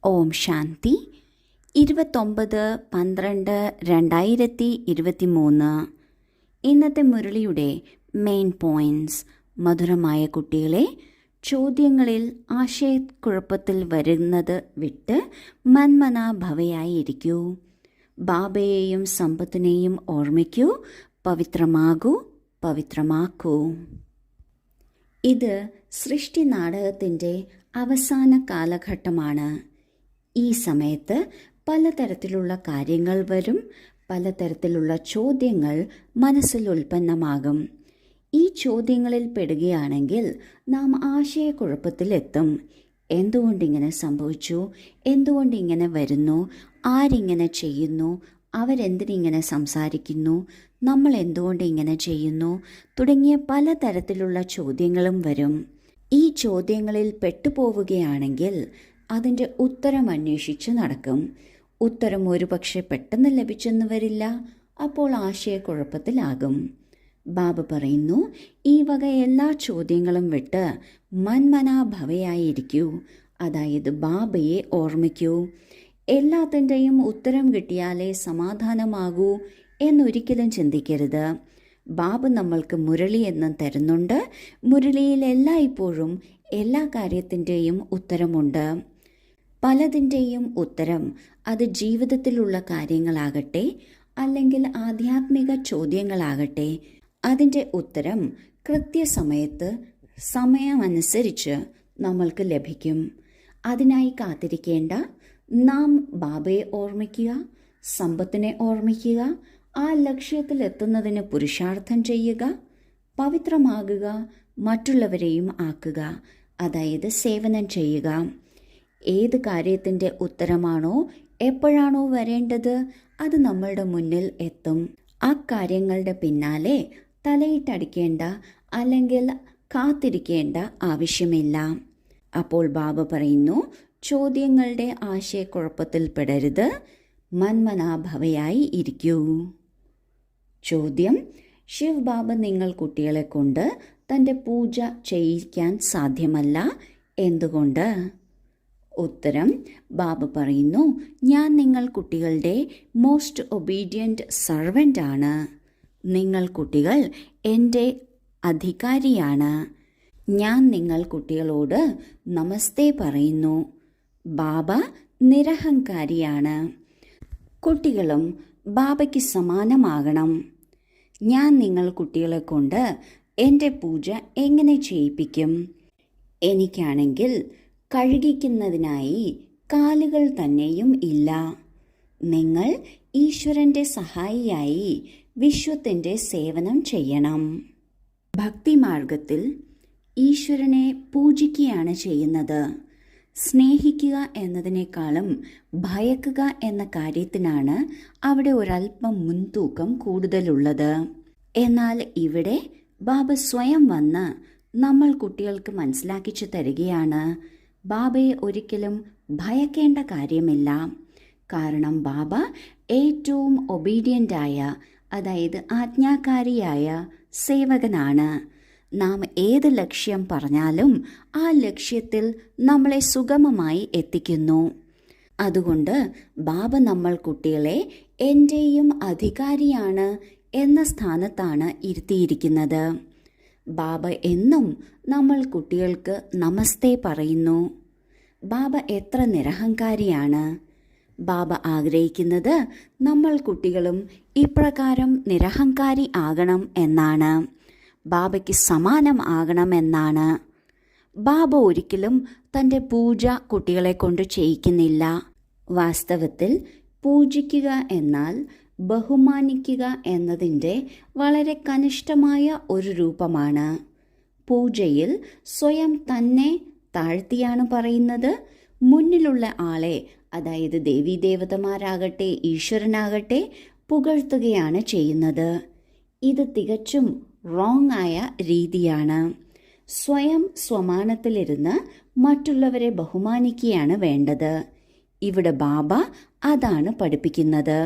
ഓം ശാന്തി 29/12/2023. ഇന്നത്തെ മുരളിയുടെ main points. മധുരമായ കുട്ടികളെ, ചോദ്യങ്ങളിൽ ആശയക്കുഴപ്പത്തിൽ വരുന്നത് വിട്ട് മന്മനാഭവയായിരിക്കൂ. ബാബയെയും സമ്പത്തിനെയും ഓർമ്മിക്കൂ. പവിത്രമാകൂ, പവിത്രമാക്കൂ. ഇത് സൃഷ്ടി നാടകത്തിൻ്റെ അവസാന കാലഘട്ടമാണ്. ഈ സമയത്ത് പലതരത്തിലുള്ള കാര്യങ്ങൾ വരും, പലതരത്തിലുള്ള ചോദ്യങ്ങൾ മനസ്സിൽ ഉൽപ്പന്നമാകും. ഈ ചോദ്യങ്ങളിൽ പെടുകയാണെങ്കിൽ നാം ആശയക്കുഴപ്പത്തിലെത്തും. എന്തുകൊണ്ടിങ്ങനെ സംഭവിച്ചു, എന്തുകൊണ്ടിങ്ങനെ വരുന്നു, ആരിങ്ങനെ ചെയ്യുന്നു, അവരെന്തിനിങ്ങനെ സംസാരിക്കുന്നു, നമ്മൾ എന്തുകൊണ്ട് ഇങ്ങനെ ചെയ്യുന്നു തുടങ്ങിയ പലതരത്തിലുള്ള ചോദ്യങ്ങളും വരും. ഈ ചോദ്യങ്ങളിൽ പെട്ടുപോവുകയാണെങ്കിൽ അതിൻ്റെ ഉത്തരം അന്വേഷിച്ച് നടക്കും. ഉത്തരം ഒരുപക്ഷെ പെട്ടെന്ന് ലഭിച്ചെന്ന് വരില്ല. അപ്പോൾ ആശയക്കുഴപ്പത്തിലാകും. ബാബ പറയുന്നു, ഈ വക എല്ലാ ചോദ്യങ്ങളും വിട്ട് മന്മനാഭവയായിരിക്കൂ. അതായത് ബാബയെ ഓർമ്മിക്കൂ. എല്ലാത്തിൻ്റെയും ഉത്തരം കിട്ടിയാലേ സമാധാനമാകൂ എന്നൊരിക്കലും ചിന്തിക്കരുത്. ബാബ നമ്മൾക്ക് മുരളി എന്നും തരുന്നുണ്ട്. മുരളിയിൽ എല്ലായ്പ്പോഴും എല്ലാ കാര്യത്തിൻ്റെയും ഉത്തരമുണ്ട്. പലതിൻ്റെയും ഉത്തരം അത് ജീവിതത്തിലുള്ള കാര്യങ്ങളാകട്ടെ അല്ലെങ്കിൽ ആധ്യാത്മിക ചോദ്യങ്ങളാകട്ടെ, അതിൻ്റെ ഉത്തരം കൃത്യസമയത്ത് സമയമനുസരിച്ച് നമ്മൾക്ക് ലഭിക്കും. അതിനായി കാത്തിരിക്കേണ്ട. നാം ബാബയെ ഓർമ്മിക്കുക, സമ്പത്തിനെ ഓർമ്മിക്കുക, ആ ലക്ഷ്യത്തിലെത്തുന്നതിന് പുരുഷാർത്ഥം ചെയ്യുക, പവിത്രമാകുക, മറ്റുള്ളവരെയും ആക്കുക, അതായത് സേവനം ചെയ്യുക. ഏത് കാര്യത്തിൻ്റെ ഉത്തരമാണോ എപ്പോഴാണോ വരേണ്ടത് അത് നമ്മളുടെ മുന്നിൽ എത്തും. ആ കാര്യങ്ങളുടെ പിന്നാലെ തലയിട്ടടിക്കേണ്ട അല്ലെങ്കിൽ കാത്തിരിക്കേണ്ട ആവശ്യമില്ല. അപ്പോൾ ബാബ പറയുന്നു, ചോദ്യങ്ങളുടെ ആശയക്കുഴപ്പത്തിൽ പെടരുത്, മന്മനാഭവയായി ഇരിക്കൂ. ചോദ്യം: ശിവ് ബാബ നിങ്ങൾ കുട്ടികളെ കൊണ്ട് തൻ്റെ പൂജ ചെയ്യിക്കാൻ സാധ്യമല്ല, എന്തുകൊണ്ട്? ഉത്തരം: ബാബ പറയുന്നു, ഞാൻ നിങ്ങൾ കുട്ടികളുടെ മോസ്റ്റ് ഒബീഡിയൻറ്റ് സർവൻ്റ് ആണ്. നിങ്ങൾ കുട്ടികൾ എൻ്റെ അധികാരിയാണ്. ഞാൻ നിങ്ങൾ കുട്ടികളോട് നമസ്തേ പറയുന്നു. ബാബ നിരഹങ്കാരിയാണ്. കുട്ടികളും ബാബയ്ക്ക് സമാനമാകണം. ഞാൻ നിങ്ങൾ കുട്ടികളെ കൊണ്ട് എൻ്റെ പൂജ എങ്ങനെ ചെയ്യിപ്പിക്കും? എനിക്കാണെങ്കിൽ കഴുകിക്കുന്നതിനായി കാലുകൾ തന്നെയും ഇല്ല. നിങ്ങൾ ഈശ്വരൻ്റെ സഹായിയായി വിശ്വത്തിൻ്റെ സേവനം ചെയ്യണം. ഭക്തിമാർഗത്തിൽ ഈശ്വരനെ പൂജിക്കുകയാണ് ചെയ്യുന്നത്. സ്നേഹിക്കുക എന്നതിനേക്കാളും ഭയക്കുക എന്ന കാര്യത്തിനാണ് അവിടെ ഒരല്പം മുൻതൂക്കം കൂടുതലുള്ളത്. എന്നാൽ ഇവിടെ ബാബ സ്വയം വന്ന് നമ്മൾ കുട്ടികൾക്ക് മനസ്സിലാക്കിച്ചു തരികയാണ്, ബാബയെ ഒരിക്കലും ഭയക്കേണ്ട കാര്യമില്ല. കാരണം ബാബ ഏറ്റവും ഒബീഡിയൻ്റായ, അതായത് ആജ്ഞാകാരിയായ സേവകനാണ്. നാം ഏത് ലക്ഷ്യം പറഞ്ഞാലും ആ ലക്ഷ്യത്തിൽ നമ്മളെ സുഗമമായി എത്തിക്കുന്നു. അതുകൊണ്ട് ബാബ നമ്മൾ കുട്ടികളെ എൻ്റെയും അധികാരിയാണ് എന്ന സ്ഥാനത്താണ് ഇരുത്തിയിരിക്കുന്നത്. ബാബ എന്നും നമ്മൾ കുട്ടികൾക്ക് നമസ്തേ പറയുന്നു. ബാബ എത്ര നിരഹങ്കാരിയാണ്. ബാബ ആഗ്രഹിക്കുന്നത് നമ്മൾ കുട്ടികളും ഇപ്രകാരം നിരഹങ്കാരി ആകണം എന്നാണ്. ബാബയ്ക്ക് സമാനം ആകണമെന്നാണ്. ബാബ ഒരിക്കലും തൻ്റെ പൂജ കുട്ടികളെ കൊണ്ട് ചെയ്യിക്കുന്നില്ല. വാസ്തവത്തിൽ പൂജിക്കുക എന്നാൽ ബഹുമാനിക്കുക എന്നതിൻ്റെ വളരെ കനിഷ്ഠമായ ഒരു രൂപമാണ്. പൂജയിൽ സ്വയം തന്നെ താഴ്ത്തിയാണ് പറയുന്നത്. മുന്നിലുള്ള ആളെ, അതായത് ദേവീദേവതമാരാകട്ടെ ഈശ്വരനാകട്ടെ, പുകഴ്ത്തുകയാണ് ചെയ്യുന്നത്. ഇത് തികച്ചും റോങ് ആയ രീതിയാണ്. സ്വയം സ്വമാനത്തിലിരുന്ന് മറ്റുള്ളവരെ ബഹുമാനിക്കുകയാണ് വേണ്ടത്. ഇവിടെ ബാബ അതാണ് പഠിപ്പിക്കുന്നത്.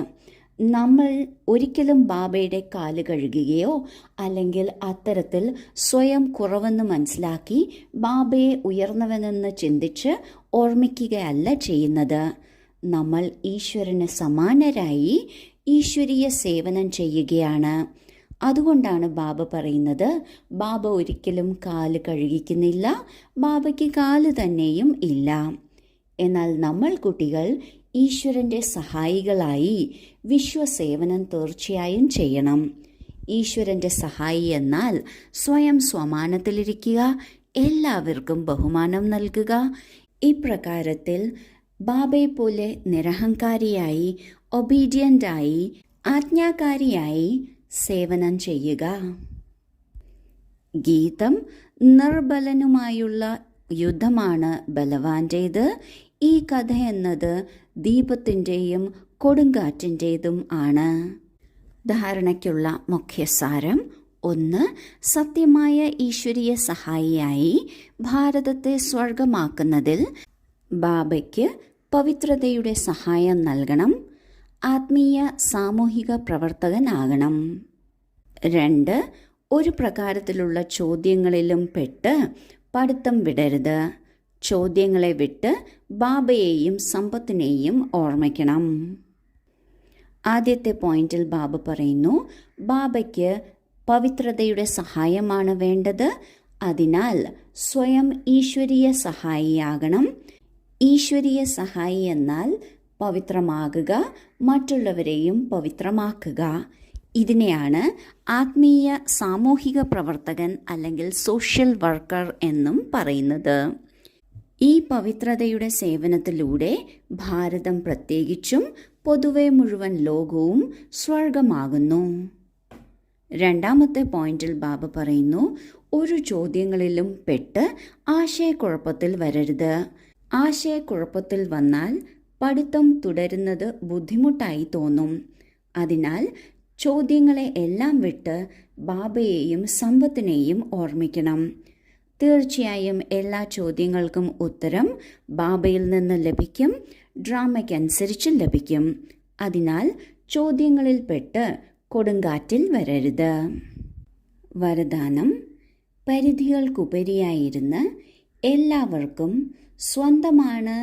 നമ്മൾ ഒരിക്കലും ബാബയുടെ കാല് കഴുകുകയോ അല്ലെങ്കിൽ അത്തരത്തിൽ സ്വയം കുറവെന്ന് മനസ്സിലാക്കി ബാബയെ ഉയർന്നവനെന്ന് ചിന്തിച്ച് ഓർമ്മിക്കുകയല്ല ചെയ്യുന്നത്. നമ്മൾ ഈശ്വരന് സമാനരായി ഈശ്വരീയ സേവനം ചെയ്യുകയാണ്. അതുകൊണ്ടാണ് ബാബ പറയുന്നത്, ബാബ ഒരിക്കലും കാല് കഴുകിക്കുന്നില്ല, ബാബയ്ക്ക് കാല് തന്നെയും ഇല്ല. എന്നാൽ നമ്മൾ കുട്ടികൾ ഈശ്വരൻ്റെ സഹായികളായി വിശ്വസേവനം തീർച്ചയായും ചെയ്യണം. ഈശ്വരൻ്റെ സഹായി എന്നാൽ സ്വയം സ്വമാനത്തിലിരിക്കുക, എല്ലാവർക്കും ബഹുമാനം നൽകുക. ഇപ്രകാരത്തിൽ ബാബയെ പോലെ നിരഹങ്കാരിയായി, ഒബീഡിയൻ്റായി, ആജ്ഞാകാരിയായി സേവനം ചെയ്യുക. ഗീതം: നിർബലനുമായുള്ള യുദ്ധമാണ് ബലവാന്റേത്. ഈ കഥ എന്നത് ദീപത്തിൻ്റെയും കൊടുങ്കാറ്റിൻ്റെതും ആണ്. ധാരണയ്ക്കുള്ള മുഖ്യസാരം: 1. സത്യമായ ഈശ്വരീയ സഹായിയായി ഭാരതത്തെ സ്വർഗമാക്കുന്നതിൽ ബാബയ്ക്ക് പവിത്രതയുടെ സഹായം നൽകണം. ആത്മീയ സാമൂഹിക പ്രവർത്തകനാകണം. 2. ഒരു പ്രകാരത്തിലുള്ള ചോദ്യങ്ങളിലും പെട്ട് പഠിത്തം വിടരുത്. ചോദ്യങ്ങളെ വിട്ട് ബാബയെയും സമ്പത്തിനെയും ഓർമ്മിക്കണം. ആദ്യത്തെ പോയിന്റിൽ ബാബ പറയുന്നു, ബാബയ്ക്ക് പവിത്രതയുടെ സഹായമാണ് വേണ്ടത്. അതിനാൽ സ്വയം ഈശ്വരീയ സഹായിയാകണം. ഈശ്വരീയ സഹായി എന്നാൽ പവിത്രമാകുക, മറ്റുള്ളവരെയും പവിത്രമാക്കുക. ഇതിനെയാണ് ആത്മീയ സാമൂഹിക പ്രവർത്തകൻ അല്ലെങ്കിൽ സോഷ്യൽ വർക്കർ എന്നും പറയുന്നത്. ഈ പവിത്രതയുടെ സേവനത്തിലൂടെ ഭാരതം പ്രത്യേകിച്ചും പൊതുവെ മുഴുവൻ ലോകവും സ്വർഗമാകുന്നു. രണ്ടാമത്തെ പോയിന്റിൽ ബാബ പറയുന്നു, ഒരു ചോദ്യങ്ങളിലും പെട്ട് ആശയക്കുഴപ്പത്തിൽ വരരുത്. ആശയക്കുഴപ്പത്തിൽ വന്നാൽ പഠിത്തം തുടരുന്നത് ബുദ്ധിമുട്ടായി തോന്നും. അതിനാൽ ചോദ്യങ്ങളെ എല്ലാം വിട്ട് ബാബയെയും സമ്പത്തിനെയും ഓർമ്മിക്കണം. തീർച്ചയായും എല്ലാ ചോദ്യങ്ങൾക്കും ഉത്തരം ബാബയിൽ നിന്ന് ലഭിക്കും, ഡ്രാമയ്ക്കനുസരിച്ച് ലഭിക്കും. അതിനാൽ ചോദ്യങ്ങളിൽ പെട്ട് കൊടുങ്കാറ്റിൽ വരരുത്. വരദാനം: പരിധികൾക്കുപരിയായിരുന്ന് എല്ലാവർക്കും സ്വന്തമാണ്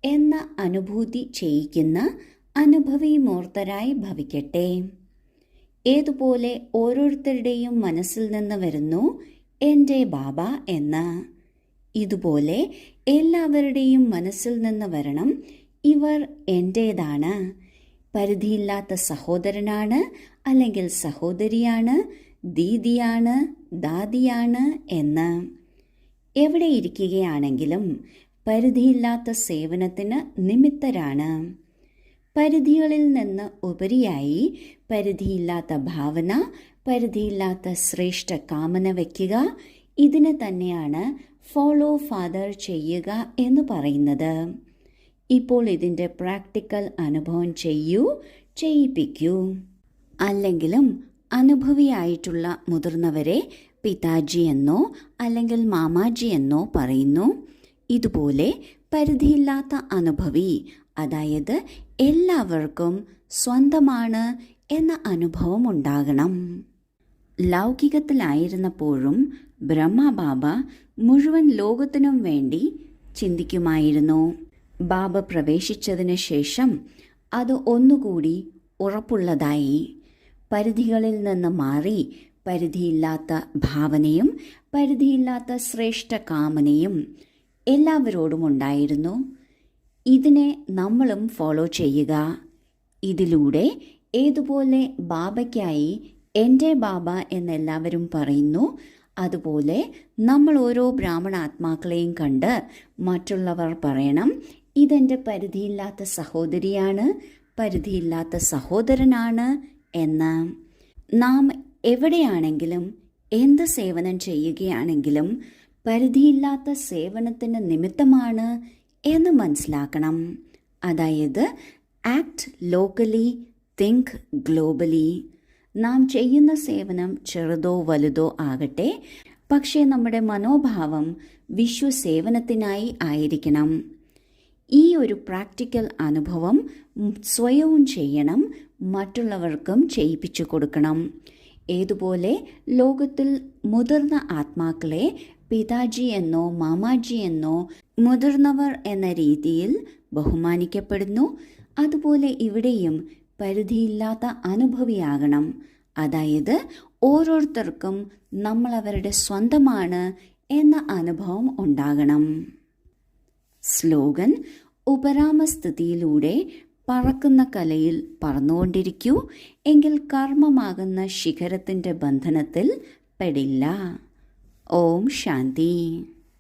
എന്ന അനുഭൂതി ചെയ്യിക്കുന്ന അനുഭവി മൂർത്തരായി ഭവിക്കട്ടെ. ഏതുപോലെ ഓരോരുത്തരുടെയും മനസ്സിൽ നിന്ന് വരുന്നു എൻ്റെ ബാബ എന്ന്, ഇതുപോലെ എല്ലാവരുടെയും മനസ്സിൽ നിന്ന് വരണം ഇവർ എൻ്റേതാണ്. പരിധിയില്ലാത്ത സഹോദരനാണ് അല്ലെങ്കിൽ സഹോദരിയാണ്, ദീദിയാണ്, ദാദിയാണ് എന്ന്. എവിടെ ഇരിക്കുകയാണെങ്കിലും പരിധിയില്ലാത്ത സേവനത്തിന് നിമിത്തരാണ്. പരിധികളിൽ നിന്ന് ഉപരിയായി പരിധിയില്ലാത്ത ഭാവന, പരിധിയില്ലാത്ത ശ്രേഷ്ഠ കാമന വയ്ക്കുക. ഇതിന് തന്നെയാണ് ഫോളോ ഫാദർ ചെയ്യുക എന്ന് പറയുന്നത്. ഇപ്പോൾ ഇതിൻ്റെ പ്രാക്ടിക്കൽ അനുഭവം ചെയ്യിപ്പിക്കൂ. അല്ലെങ്കിലും അനുഭവിയായിട്ടുള്ള മുതിർന്നവരെ പിതാജി എന്നോ അല്ലെങ്കിൽ മാമാജി എന്നോ പറയുന്നു. ഇതുപോലെ പരിധിയില്ലാത്ത അനുഭവി, അതായത് എല്ലാവർക്കും സ്വന്തമാണ് എന്ന അനുഭവം ഉണ്ടാകണം. ലൗകികത്തിലായിരുന്നപ്പോഴും ബ്രഹ്മബാബ മുഴുവൻ ലോകത്തിനും വേണ്ടി ചിന്തിക്കുമായിരുന്നു. ബാബ പ്രവേശിച്ചതിന് ശേഷം അത് ഒന്നുകൂടി ഉറപ്പുള്ളതായി. പരിധികളിൽ നിന്ന് മാറി പരിധിയില്ലാത്ത ഭാവനയും പരിധിയില്ലാത്ത ശ്രേഷ്ഠ കാമനയും എല്ലാവരോടും ഉണ്ടായിരുന്നു. ഇതിനെ നമ്മളും ഫോളോ ചെയ്യുക. ഇതിലൂടെ ഏതുപോലെ ബാബയ്ക്കായി എൻ്റെ ബാബ എന്നെല്ലാവരും പറയുന്നു, അതുപോലെ നമ്മൾ ഓരോ ബ്രാഹ്മണാത്മാക്കളെയും കണ്ട് മറ്റുള്ളവർ പറയണം, ഇതെൻ്റെ പരിധിയില്ലാത്ത സഹോദരിയാണ്, പരിധിയില്ലാത്ത സഹോദരനാണ് എന്ന്. നാം എവിടെയാണെങ്കിലും എന്ത് സേവനം ചെയ്യുകയാണെങ്കിലും പരിധിയില്ലാത്ത സേവനത്തിന് നിമിത്തമാണ് എന്ന് മനസ്സിലാക്കണം. അതായത് ആക്ട് ലോക്കലി, തിങ്ക് ഗ്ലോബലി. നാം ചെയ്യുന്ന സേവനം ചെറുതോ വലുതോ ആകട്ടെ, പക്ഷേ നമ്മുടെ മനോഭാവം വിശ്വസേവനത്തിനായി ആയിരിക്കണം. ഈ ഒരു പ്രാക്ടിക്കൽ അനുഭവം സ്വയവും ചെയ്യണം, മറ്റുള്ളവർക്കും ചെയ്യിപ്പിച്ചു കൊടുക്കണം. ഏതുപോലെ ലോകത്തിൽ മുതിർന്ന ആത്മാക്കളെ പിതാജി എന്നോ മാമാജി എന്നോ മുതിർന്നവർ എന്ന രീതിയിൽ ബഹുമാനിക്കപ്പെടുന്നു. അതുപോലെ ഇവിടെയും പരിധിയില്ലാത്ത അനുഭവിയാകണം. അതായത് ഓരോരുത്തർക്കും നമ്മൾ അവരുടെ സ്വന്തമാണ് എന്ന അനുഭവം ഉണ്ടാകണം. സ്ലോഗൻ: ഉപരാമസ്ഥിതിയിലൂടെ പറക്കുന്ന കലയിൽ പറന്നുകൊണ്ടിരിക്കൂ, എങ്കിൽ കർമ്മമാകുന്ന ശിഖരത്തിൻ്റെ ബന്ധനത്തിൽ പെടില്ല. ഓം ശാന്തി.